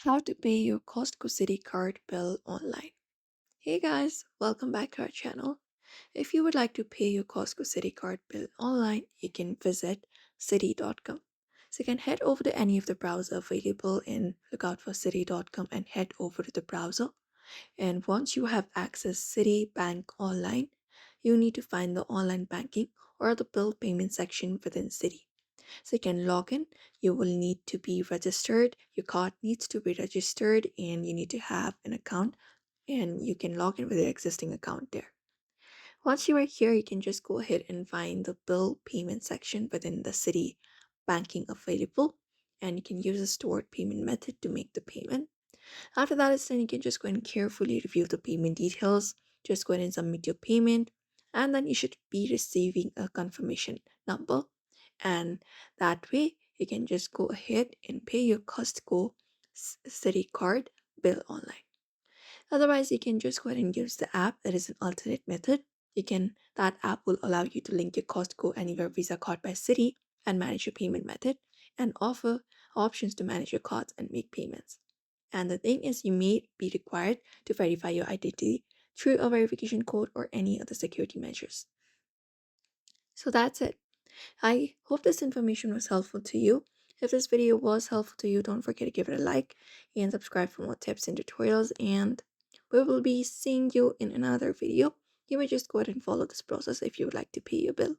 How to pay your Costco Citi Card bill online. Hey guys, welcome back to our channel. If you would like to pay your Costco Citi Card bill online, you can visit citi.com. So you can head over to any of the browser available and look out for citi.com and head over to the browser. And once you have access Citibank online, you need to find the online banking or the bill payment section within Citi. So you can log in. You will need to be registered. Your card needs to be registered and you need to have an account, and you can log in with your existing account there. Once you are here, you can just go ahead and find the bill payment section within the Citi banking available, and you can use a stored payment method to make the payment. After that is done, you can just go and carefully review the payment details. Just go ahead and submit your payment, and then you should be receiving a confirmation number. And that way, you can just go ahead and pay your Costco Citi Card bill online. Otherwise, you can just go ahead and use the app. That is an alternate method. That app will allow you to link your Costco Anywhere Visa card by Citi and manage your payment method and offer options to manage your cards and make payments. And the thing is, you may be required to verify your identity through a verification code or any other security measures. So that's it. I hope this information was helpful to you. If this video was helpful to you, don't forget to give it a like and subscribe for more tips and tutorials. And we will be seeing you in another video. You may just go ahead and follow this process if you would like to pay your bill.